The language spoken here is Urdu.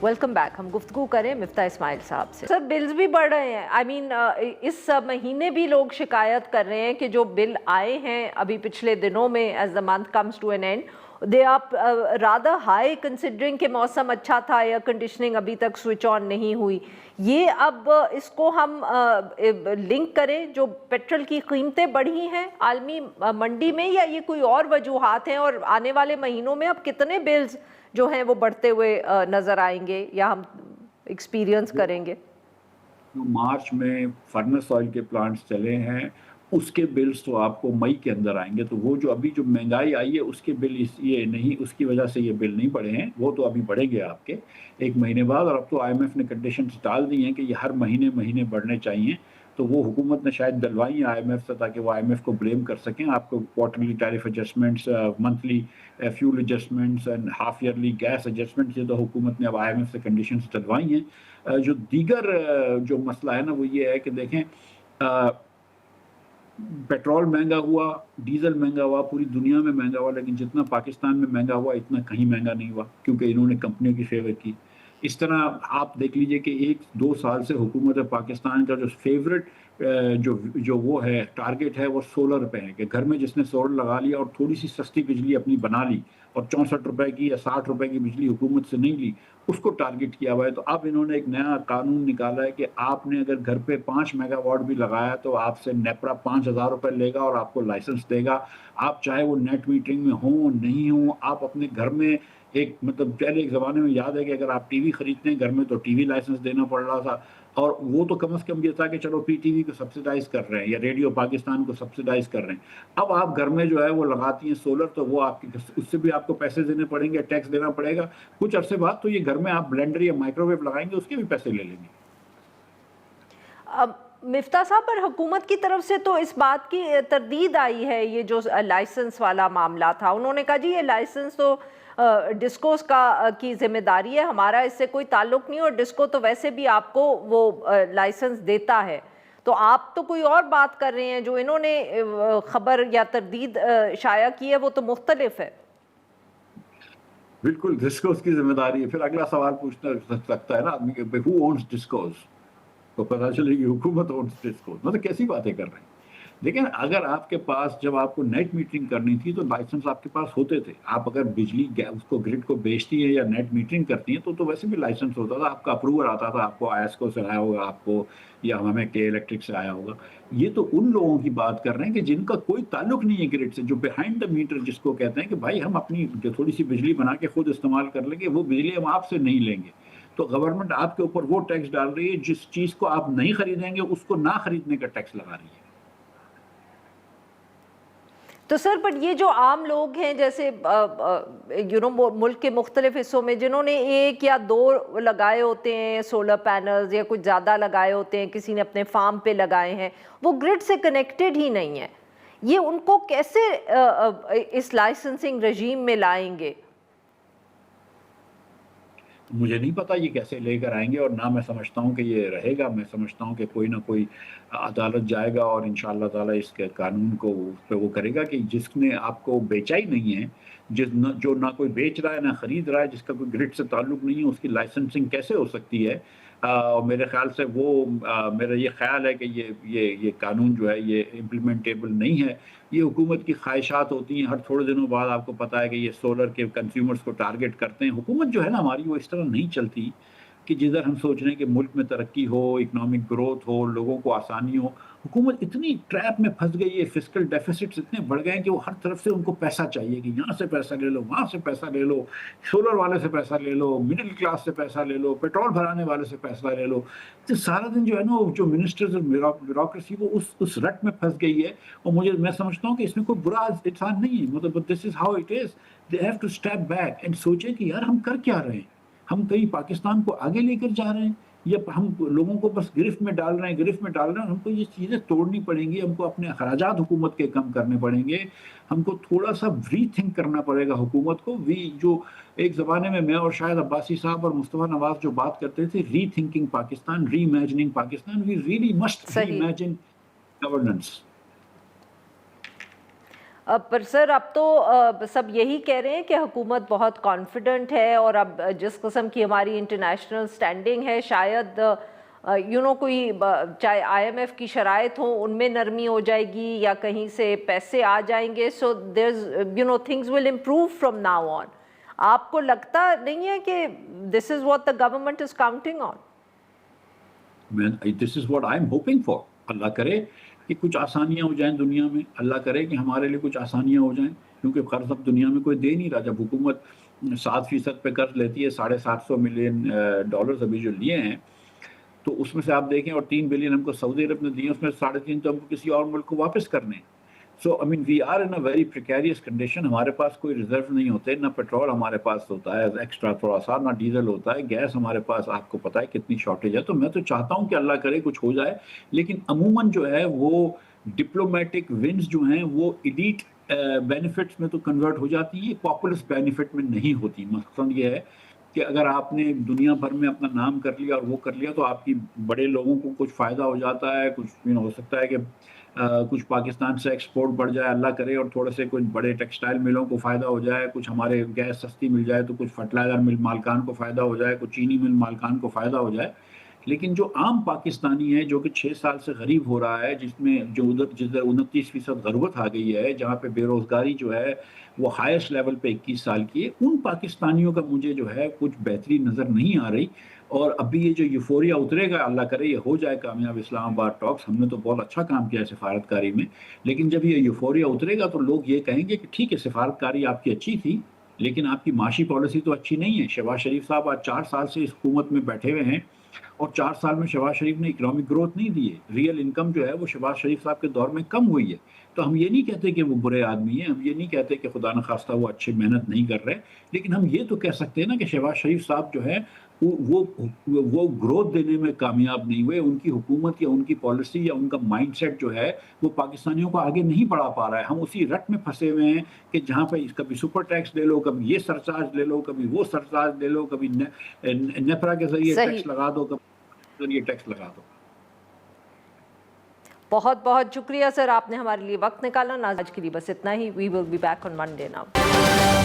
Welcome back. ہم گفتگو کریں مفتاح اسماعیل صاحب سے. سر بلز بھی بڑھ رہے ہیں. آئی مین اس مہینے بھی لوگ شکایت کر رہے ہیں کہ جو بل آئے ہیں ابھی پچھلے دنوں میں as the month comes to an end they are rather high considering کہ موسم اچھا تھا, ایئر کنڈیشننگ ابھی تک سوئچ آن نہیں ہوئی. یہ اب اس کو ہم لنک کریں جو پیٹرول کی قیمتیں بڑھی ہیں عالمی منڈی میں, یا یہ کوئی اور وجوہات ہیں, اور آنے والے مہینوں میں اب کتنے بلز جو ہیں وہ بڑھتے ہوئے نظر آئیں گے یا ہم ایکسپیرینس کریں گے؟ مارچ میں فرنس آئل کے پلانٹس چلے ہیں, اس کے بلز تو آپ کو مئی کے اندر آئیں گے. تو وہ جو ابھی جو مہنگائی آئی ہے اس کے بل یہ نہیں, اس کی وجہ سے یہ بل نہیں بڑھے ہیں, وہ تو ابھی بڑھیں گے آپ کے ایک مہینے بعد. اور اب تو آئی ایم ایف نے کنڈیشنز ڈال دی ہیں کہ یہ ہر مہینے بڑھنے چاہیے. تو وہ حکومت نے شاید ڈلوائی ہیں آئی ایم ایف سے تاکہ وہ آئی ایم ایف کو بلیم کر سکیں. آپ کو quarterly tariff adjustments, monthly fuel adjustments and half yearly gas adjustments, یہ تو حکومت نے اب آئی ایم ایف سے کنڈیشنز ڈلوائی ہیں. جو دیگر جو مسئلہ ہے نا وہ یہ ہے کہ دیکھیں پیٹرول مہنگا ہوا, ڈیزل مہنگا ہوا, پوری دنیا میں مہنگا ہوا, لیکن جتنا پاکستان میں مہنگا ہوا اتنا کہیں مہنگا نہیں ہوا کیونکہ انہوں نے کمپنیوں کی فیور کی. اس طرح آپ دیکھ لیجئے کہ 1-2 سال سے حکومت پاکستان کا جو فیورٹ جو وہ ہے ٹارگٹ ہے وہ سولر پہ ہے کہ گھر میں جس نے سولر لگا لیا اور تھوڑی سی سستی بجلی اپنی بنا لی اور 64 روپے کی یا 60 روپے کی بجلی حکومت سے نہیں لی, اس کو ٹارگٹ کیا ہوا ہے. تو اب انہوں نے ایک نیا قانون نکالا ہے کہ آپ نے اگر گھر پہ 5 میگا واٹ بھی لگایا تو آپ سے نیپرا 5,000 روپے لے گا اور آپ کو لائسنس دے گا. آپ چاہے وہ نیٹ میٹرنگ میں ہوں نہیں ہوں, آپ اپنے گھر میں ایک مطلب پہلے ایک زمانے میں یاد ہے کہ اگر آپ ٹی وی خریدتے ہیں گھر میں تو ٹی وی لائسنس دینا پڑ رہا تھا, اور وہ تو کم از کم یہ تھا کہ چلو پی ٹی وی کو سبسیڈائز کر رہے ہیں یا ریڈیو پاکستان کو سبسیڈائز کر رہے ہیں. اب آپ گھر میں جو ہے وہ لگاتی ہیں سولر تو وہ آپ اس سے بھی آپ کو پیسے دینے پڑیں گے, ٹیکس دینا پڑے گا. کچھ عرصے بعد تو یہ گھر میں آپ بلینڈر یا مائکرو ویو لگائیں گے اس کے بھی پیسے لے لیں گے. مفتاح صاحب, پر حکومت کی طرف سے تو اس بات کی تردید آئی ہے, یہ جو لائسنس والا معاملہ تھا انہوں نے کہا جی یہ لائسنس تو ڈسکوز کی ذمہ داری ہے, ہمارا اس سے کوئی تعلق نہیں, اور ڈسکو تو ویسے بھی آپ کو وہ لائسنس دیتا ہے. تو آپ تو کوئی اور بات کر رہے ہیں, جو انہوں نے خبر یا تردید شائع کی ہے وہ تو مختلف ہے. بالکل ڈسکوز کی ذمہ داری ہے. پھر اگلا سوال پوچھنا سکتا ہے نا آدمی کہ ہو اونس ڈسکوز, تو پتہ چلے گی حکومت اونس ڈسکوز. مطلب کیسی باتیں کر رہے ہیں. لیکن اگر آپ کے پاس جب آپ کو نیٹ میٹرنگ کرنی تھی تو لائسنس آپ کے پاس ہوتے تھے. آپ اگر بجلی اس کو گرڈ کو بیچتی ہیں یا نیٹ میٹرنگ کرتی ہیں تو ویسے بھی لائسنس ہوتا تھا, آپ کا اپروول آتا تھا, آپ کو آئسکو سے آیا ہوگا, آپ کو یا ہمیں کے الیکٹرک سے آیا ہوگا. یہ تو ان لوگوں کی بات کر رہے ہیں کہ جن کا کوئی تعلق نہیں ہے گرڈ سے, جو بیہائنڈ دا میٹر جس کو کہتے ہیں کہ بھائی ہم اپنی جو تھوڑی سی بجلی بنا کے خود استعمال کر لیں گے, وہ بجلی ہم آپ سے نہیں لیں گے. تو گورنمنٹ آپ کے اوپر وہ ٹیکس ڈال رہی ہے جس چیز کو آپ نہیں خریدیں گے اس کو نہ خریدنے کا ٹیکس لگا رہی ہے. تو سر بٹ یہ جو عام لوگ ہیں جیسے ملک کے مختلف حصوں میں جنہوں نے 1 یا 2 لگائے ہوتے ہیں سولر پینلز, یا کچھ زیادہ لگائے ہوتے ہیں, کسی نے اپنے فارم پہ لگائے ہیں, وہ گرڈ سے کنیکٹڈ ہی نہیں ہیں, یہ ان کو کیسے اس لائسنسنگ رجیم میں لائیں گے؟ مجھے نہیں پتا یہ کیسے لے کر آئیں گے, اور نہ میں سمجھتا ہوں کہ یہ رہے گا. میں سمجھتا ہوں کہ کوئی نہ کوئی عدالت جائے گا اور انشاءاللہ تعالی اس کے قانون کو اس پہ وہ کرے گا کہ جس نے آپ کو بیچا ہی نہیں ہے, جو نہ کوئی بیچ رہا ہے نہ خرید رہا ہے, جس کا کوئی گرڈ سے تعلق نہیں ہے, اس کی لائسنسنگ کیسے ہو سکتی ہے. میرے خیال سے میرا یہ خیال ہے کہ یہ قانون جو ہے یہ امپلیمنٹیبل نہیں ہے. یہ حکومت کی خواہشات ہوتی ہیں, ہر تھوڑے دنوں بعد آپ کو پتا ہے کہ یہ سولر کے کنزیومرز کو ٹارگٹ کرتے ہیں. حکومت جو ہے نا ہماری وہ اس طرح نہیں چلتی کہ جدھر ہم سوچ رہے ہیں کہ ملک میں ترقی ہو, اکنامک گروتھ ہو, لوگوں کو آسانی ہو. حکومت اتنی ٹریپ میں پھنس گئی ہے, فسکل ڈیفیسٹس اتنے بڑھ گئے ہیں کہ وہ ہر طرف سے ان کو پیسہ چاہیے کہ یہاں سے پیسہ لے لو, وہاں سے پیسہ لے لو, سولر والے سے پیسہ لے لو, مڈل کلاس سے پیسہ لے لو, پیٹرول بھرانے والے سے پیسہ لے لو. تو سارا دن جو ہے نا جو منسٹرز اور بیوروکریسی وہ اس رٹ میں پھنس گئی ہے. اور میں سمجھتا ہوں کہ اس میں کوئی برا انسان نہیں ہے, مطلب this is how it is. They have to step back and سوچیں کہ یار ہم کر کیا رہے ہیں. ہم کہیں پاکستان کو آگے لے کر جا رہے ہیں یا ہم لوگوں کو بس گرفت میں ڈال رہے ہیں. ہم کو یہ چیزیں توڑنی پڑیں گی, ہم کو اپنے اخراجات حکومت کے کم کرنے پڑیں گے, ہم کو تھوڑا سا ری تھنک کرنا پڑے گا حکومت کو. جو ایک زمانے میں اور شاید عباسی صاحب اور مصطفیٰ نواز جو بات کرتے تھے, rethinking Pakistan, reimagining Pakistan, we really must reimagine governance. پر سر اب تو سب یہی کہہ رہے ہیں کہ حکومت بہت کانفیڈنٹ ہے اور اب جس قسم کی ہماری انٹرنیشنل سٹینڈنگ ہے شاید کوئی چاہے آئی ایم ایف کی شرائط ہوں ان میں نرمی ہو جائے گی یا کہیں سے پیسے آ جائیں گے, so their things will improve from now on. آپ کو لگتا نہیں ہے کہ this is what the government is counting on? This is what I am hoping for. اللہ کرے کہ کچھ آسانیاں ہو جائیں دنیا میں, اللہ کرے کہ ہمارے لیے کچھ آسانیاں ہو جائیں, کیونکہ قرض اب دنیا میں کوئی دے نہیں رہا. جب حکومت 7% پہ قرض لیتی ہے, $750 ملین ابھی جو لیے ہیں, تو اس میں سے آپ دیکھیں, اور 3 بلین ہم کو سعودی عرب نے دیے, اس میں 3.5 تو ہم کو کسی اور ملک کو واپس کرنے ہیں. So I mean we are in a very precarious condition. ہمارے پاس کوئی ریزرو نہیں ہوتے, نہ پیٹرول ہمارے پاس ہوتا ہے ایکسٹرا تھوڑا سا, نہ ڈیزل ہوتا ہے, گیس ہمارے پاس آپ کو پتہ ہے کتنی شارٹیج ہے. تو میں تو چاہتا ہوں کہ اللہ کرے کچھ ہو جائے, لیکن عموماً جو ہے وہ ڈپلومیٹک ونز جو ہیں وہ ایلیٹ بینیفٹس میں تو کنورٹ ہو جاتی ہیں, پاپولس بینیفٹ میں نہیں ہوتی. مقصد یہ ہے کہ اگر آپ نے دنیا بھر میں اپنا نام کر لیا اور وہ کر لیا, تو آپ کی بڑے لوگوں کو کچھ فائدہ ہو جاتا ہے, کچھ ہو سکتا ہے کہ کچھ پاکستان سے ایکسپورٹ بڑھ جائے اللہ کرے, اور تھوڑے سے کچھ بڑے ٹیکسٹائل ملوں کو فائدہ ہو جائے, کچھ ہمارے گیس سستی مل جائے تو کچھ فرٹیلائزر مل مالکان کو فائدہ ہو جائے, کچھ چینی مل مالکان کو فائدہ ہو جائے. لیکن جو عام پاکستانی ہے جو کہ 6 سال سے غریب ہو رہا ہے, جس میں جو جدھر 29% غربت آ گئی ہے, جہاں پہ بے روزگاری جو ہے وہ ہائیسٹ لیول پہ 21 سال کی ہے, ان پاکستانیوں کا مجھے جو ہے کچھ بہتری نظر نہیں آ رہی. اور ابھی یہ جو یوفوریا اترے گا, اللہ کرے یہ ہو جائے کامیاب اسلام آباد ٹاکس, ہم نے تو بہت اچھا کام کیا ہے سفارتکاری میں, لیکن جب یہ یوفوریا اترے گا تو لوگ یہ کہیں گے کہ ٹھیک ہے سفارتکاری آپ کی اچھی تھی, لیکن آپ کی معاشی پالیسی تو اچھی نہیں ہے. شہباز شریف صاحب آج 4 سال سے اس حکومت میں بیٹھے ہوئے ہیں, اور 4 سال میں شہباز شریف نے اکنامک گروتھ نہیں دی ہے. ریئل انکم جو ہے وہ شہباز شریف صاحب کے دور میں کم ہوئی ہے. تو ہم یہ نہیں کہتے کہ وہ برے آدمی ہیں, ہم یہ نہیں کہتے کہ خدا نخواستہ وہ اچھی محنت نہیں کر رہے, لیکن ہم یہ تو کہہ سکتے ہیں نا کہ شہباز شریف صاحب جو ہے وہ گروتھ دینے میں کامیاب نہیں ہوئے. ان کی حکومت یا ان کی پالیسی یا ان کا مائنڈ سیٹ جو ہے وہ پاکستانیوں کو آگے نہیں بڑھا پا رہا ہے. ہم اسی رٹ میں پھنسے ہوئے ہیں کہ جہاں پہ کبھی سپر ٹیکس لے لو, کبھی یہ سرچارج لے لو, کبھی وہ سرچارج لے لو, کبھی نیپرا کے ذریعے ٹیکس لگا دو, کبھی ذریعے ٹیکس لگا دو. بہت بہت شکریہ سر, آپ نے ہمارے لیے وقت نکالا. آج کے لیے بس اتنا ہی. We will be back on Monday now.